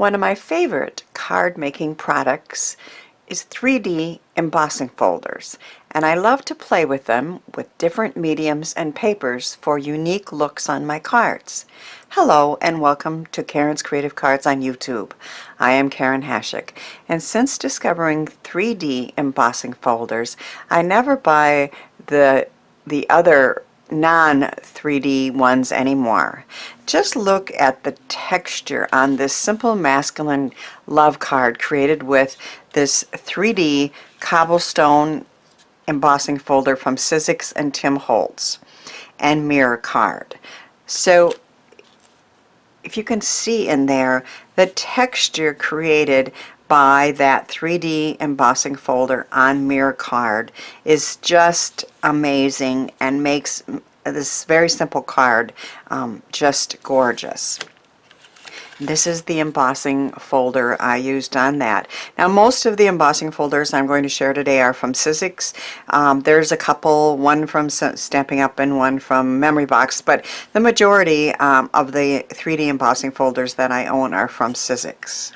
One of my favorite card making products is 3D embossing folders, and I love to play with them with different mediums and papers for unique looks on my cards. Hello and welcome to Karen's Creative Cards on YouTube. I am Karen Hashik, and since discovering 3D embossing folders, I never buy the other non-3D ones anymore. Just look at the texture on this simple masculine love card created with this 3D cobblestone embossing folder from Sizzix and Tim Holtz and mirror card. So if you can see in there, the texture created by that 3D embossing folder on mirror card is just amazing and makes this very simple card just gorgeous. This is the embossing folder I used on that. Now most of the embossing folders I'm going to share today are from Sizzix. There's a couple, one from Stampin' Up and one from Memory Box, but the majority of the 3D embossing folders that I own are from Sizzix.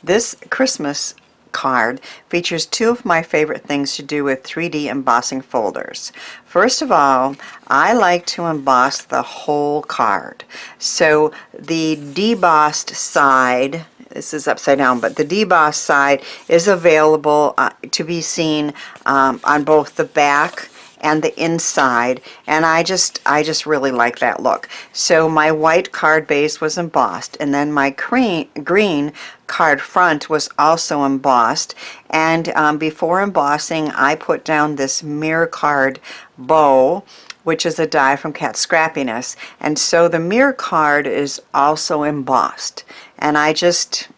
This Christmas card features two of my favorite things to do with 3D embossing folders. First of all, I like to emboss the whole card. So the debossed side, this is upside down, but the debossed side is available to be seen on both the back and the inside, and I just really like that look. So my white card base was embossed, and then my green card front was also embossed, and before embossing I put down this mirror card bow, which is a die from Cat Scrappiness, and so the mirror card is also embossed, and I just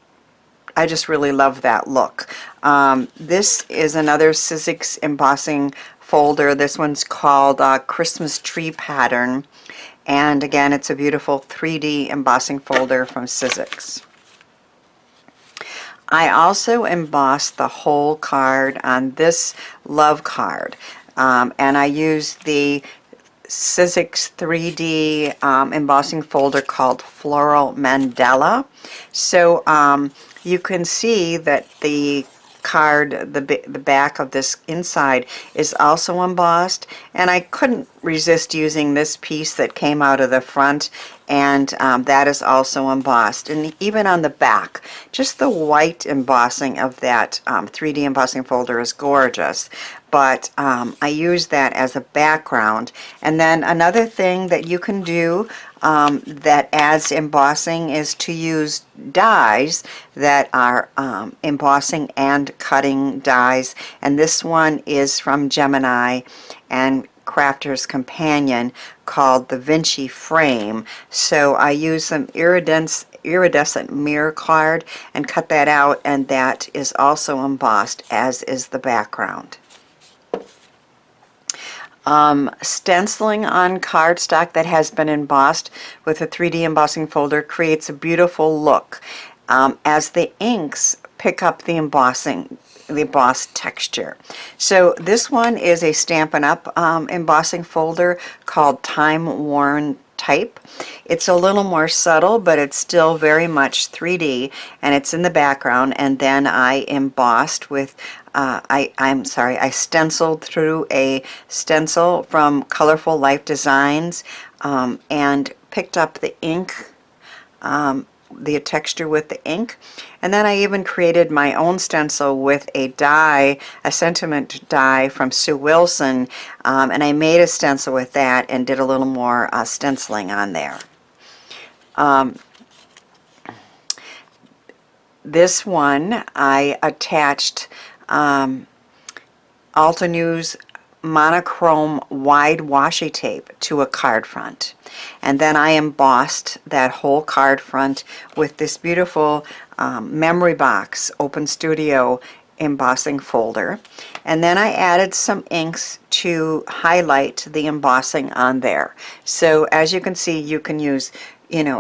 really love that look. This is another Sizzix embossing folder. This one's called Christmas Tree Pattern, and again it's a beautiful 3D embossing folder from Sizzix. I also embossed the whole card on this love card, and I used the Sizzix 3D embossing folder called Floral Mandala. So you can see that the card, the back of this inside is also embossed, and I couldn't resist using this piece that came out of the front, and that is also embossed. And even on the back, just the white embossing of that 3D embossing folder is gorgeous, but I use that as a background. And then another thing that you can do that adds embossing is to use dies that are embossing and cutting dies, and this one is from Gemini and Crafter's Companion called the Vinci Frame. So I use some iridescent mirror card and cut that out, and that is also embossed, as is the background. Stenciling on cardstock that has been embossed with a 3D embossing folder creates a beautiful look as the inks pick up the embossed texture. So this one is a Stampin' Up embossing folder called Time Worn Type. It's a little more subtle, but it's still very much 3D, and it's in the background. And then I embossed with I stenciled through a stencil from Colorful Life Designs and picked up the ink, the texture with the ink, and then I even created my own stencil with a die, a sentiment die from Sue Wilson, and I made a stencil with that and did a little more stenciling on there. This one I attached Altenew's monochrome wide washi tape to a card front, and then I embossed that whole card front with this beautiful Memory Box Open Studio embossing folder, and then I added some inks to highlight the embossing on there. So as you can see, you can use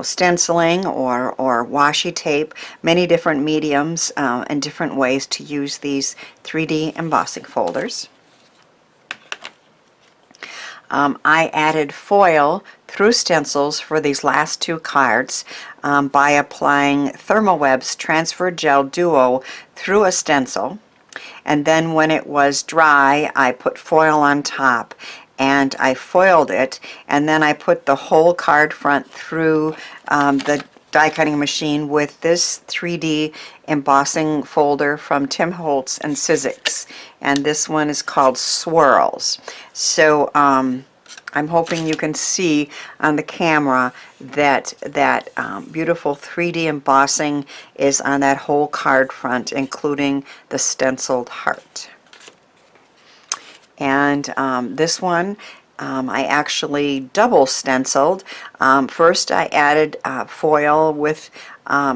stenciling or washi tape, many different mediums and different ways to use these 3D embossing folders. I added foil through stencils for these last two cards by applying Thermoweb's Transfer Gel Duo through a stencil. And then when it was dry, I put foil on top and I foiled it, and then I put the whole card front through the die cutting machine with this 3D embossing folder from Tim Holtz and Sizzix, and this one is called Swirls. So I'm hoping you can see on the camera that beautiful 3D embossing is on that whole card front, including the stenciled heart. And this one I actually double stenciled. First I added foil with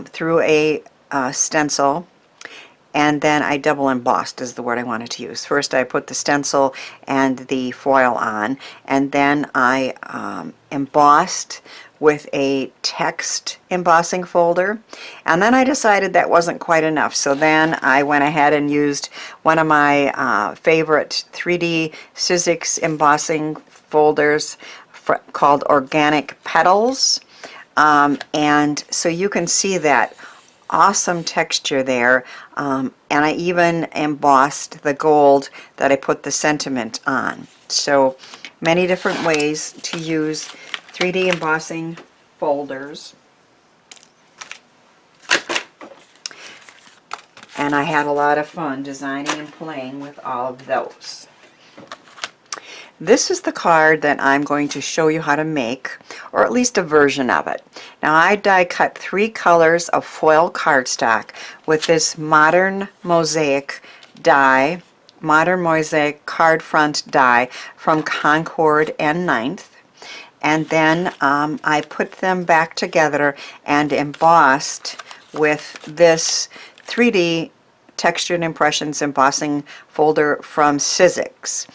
through a stencil, and then I double embossed is the word I wanted to use. First I put the stencil and the foil on, and then I embossed with a text embossing folder, and then I decided that wasn't quite enough, so then I went ahead and used one of my favorite 3D Sizzix embossing folders called Organic Petals, and so you can see that awesome texture there, and I even embossed the gold that I put the sentiment on. So many different ways to use 3D embossing folders, and I had a lot of fun designing and playing with all of those. This is the card that I'm going to show you how to make, or at least a version of it. Now I die cut 3 colors of foil cardstock with this modern mosaic die, modern mosaic card front die from Concord and 9th. And then I put them back together and embossed with this 3D Textured Impressions embossing folder from Sizzix.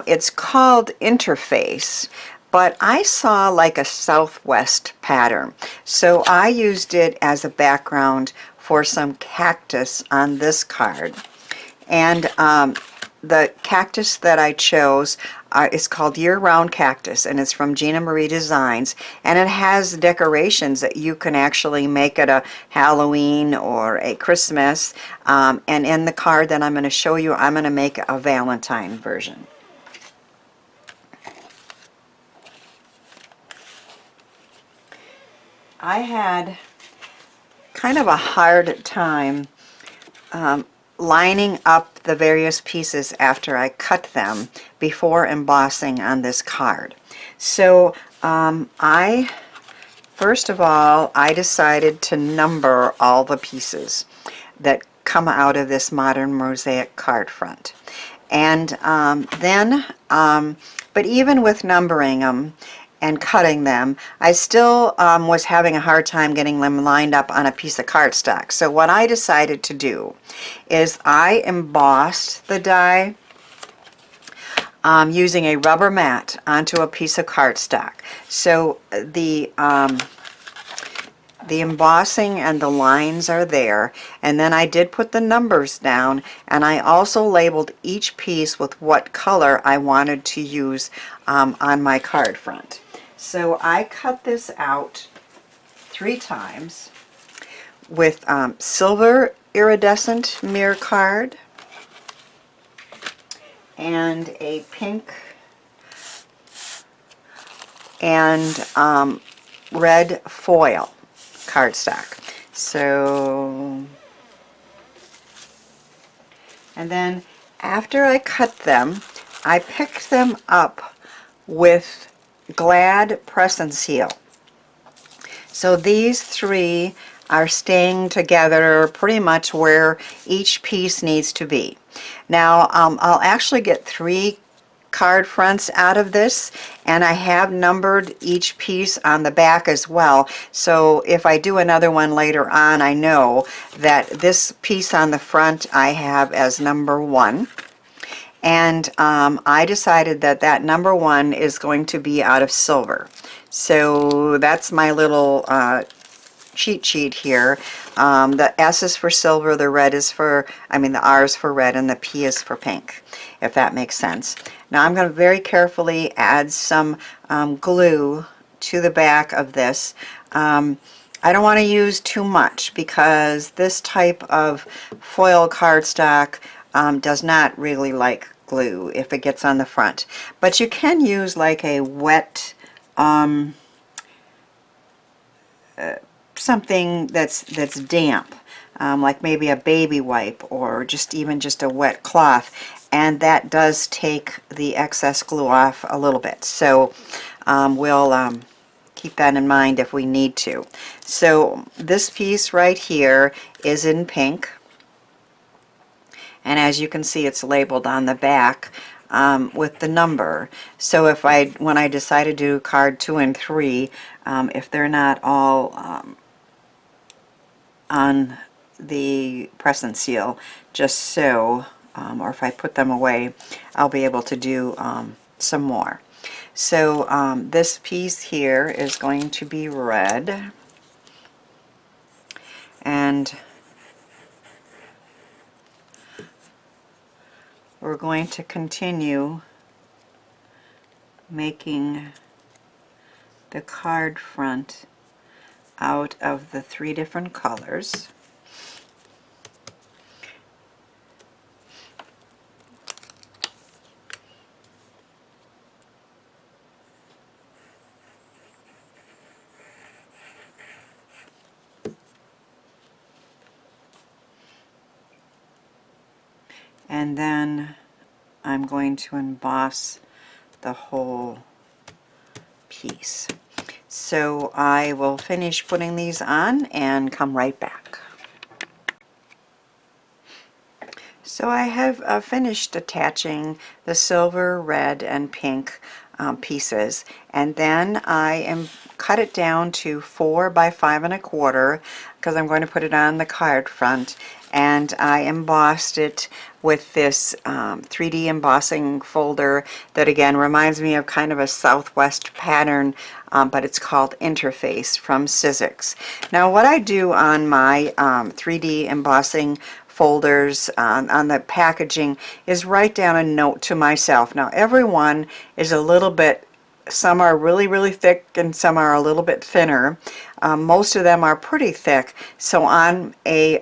It's called Interface, but I saw like a southwest pattern, so I used it as a background for some cactus on this card. And the cactus that I chose is called Year-Round Cactus, and it's from Gina Marie Designs, and it has decorations that you can actually make at a Halloween or a Christmas, and in the card that I'm going to show you, I'm going to make a Valentine version. I had kind of a hard time lining up the various pieces after I cut them before embossing on this card. So first of all, I decided to number all the pieces that come out of this modern mosaic card front. And but even with numbering them and cutting them, I still was having a hard time getting them lined up on a piece of cardstock. So what I decided to do is I embossed the die using a rubber mat onto a piece of cardstock. So the embossing and the lines are there, and then I did put the numbers down, and I also labeled each piece with what color I wanted to use on my card front. So I cut this out 3 times with silver iridescent mirror card and a pink and red foil cardstock. So, and then after I cut them, I picked them up with Glad Press and Seal. So these 3 are staying together pretty much where each piece needs to be. Now I'll actually get 3 card fronts out of this, and I have numbered each piece on the back as well, so if I do another one later on, I know that this piece on the front I have as number 1. And I decided that that number 1 is going to be out of silver. So that's my little cheat sheet here. The S is for silver, the red is for, the R is for red, and the P is for pink, if that makes sense. Now I'm going to very carefully add some glue to the back of this. I don't want to use too much because this type of foil cardstock does not really like glue if it gets on the front. But you can use like a wet something that's damp, like maybe a baby wipe or even just a wet cloth, and that does take the excess glue off a little bit. So we'll keep that in mind if we need to. So this piece right here is in pink, and as you can see it's labeled on the back with the number. So if when I decide to do card 2 and 3, if they're not all on the press and seal, just so, or if I put them away, I'll be able to do some more. So this piece here is going to be red, and we're going to continue making the card front out of the 3 different colors. And then I'm going to emboss the whole piece. So I will finish putting these on and come right back. So I have finished attaching the silver, red, and pink pieces, and then I cut it down to 4 by 5 1/4 because I'm going to put it on the card front, and I embossed it with this 3D embossing folder that again reminds me of kind of a Southwest pattern, but it's called Interface from Sizzix. Now what I do on my 3D embossing folders on the packaging is write down a note to myself. Now everyone is a little bit, some are really thick and some are a little bit thinner. Most of them are pretty thick. So on a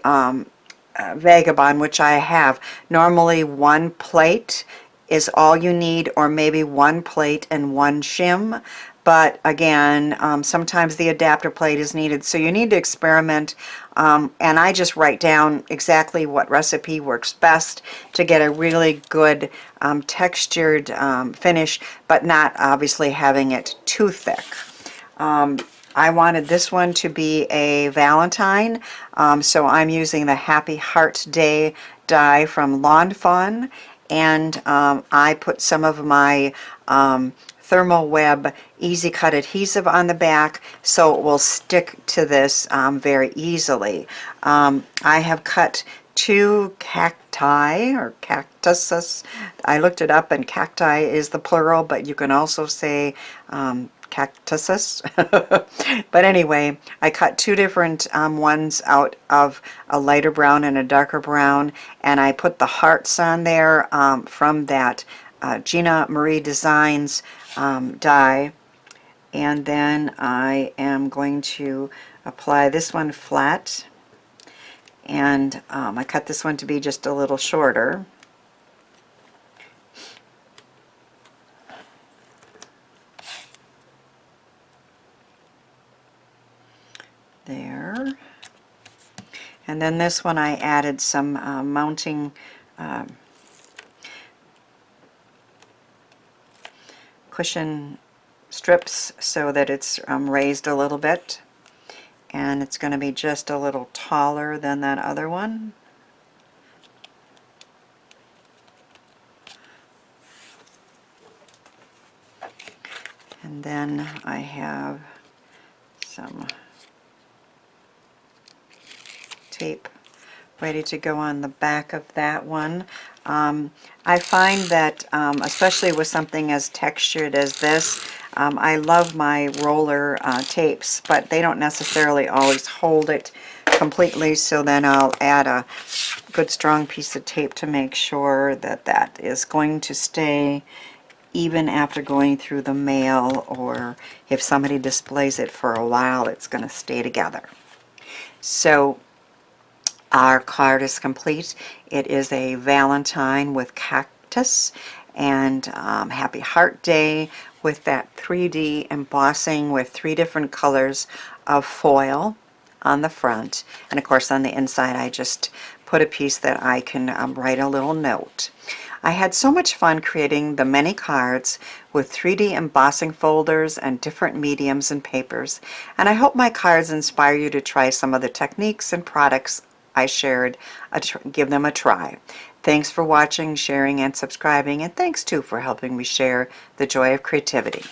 Vagabond, which I have, normally 1 plate is all you need, or maybe 1 plate and 1 shim. But again, sometimes the adapter plate is needed, so you need to experiment, and I just write down exactly what recipe works best to get a really good textured finish, but not obviously having it too thick. I wanted this one to be a Valentine, so I'm using the Happy Heart Day die from Lawn Fawn, and I put some of my Thermal Web Easy Cut adhesive on the back so it will stick to this very easily. I have cut 2 cacti or cactuses. I looked it up and cacti is the plural, but you can also say cactuses. But anyway, I cut 2 different ones out of a lighter brown and a darker brown, and I put the hearts on there from that Gina Marie Designs die, and then I am going to apply this one flat, and I cut this one to be just a little shorter. There. And then this one I added some mounting cushion strips so that it's raised a little bit, and it's going to be just a little taller than that other one. And then I have some tape ready to go on the back of that one. I find that especially with something as textured as this, I love my roller tapes, but they don't necessarily always hold it completely, so then I'll add a good strong piece of tape to make sure that that is going to stay even after going through the mail, or if somebody displays it for a while, it's going to stay together. So our card is complete. It is a Valentine with cactus and Happy Heart Day with that 3D embossing with 3 different colors of foil on the front. And of course on the inside I just put a piece that I can write a little note. I had so much fun creating the many cards with 3D embossing folders and different mediums and papers, and I hope my cards inspire you to try some of the techniques and products I shared. Give them a try. Thanks for watching, sharing, and subscribing, and thanks too for helping me share the joy of creativity.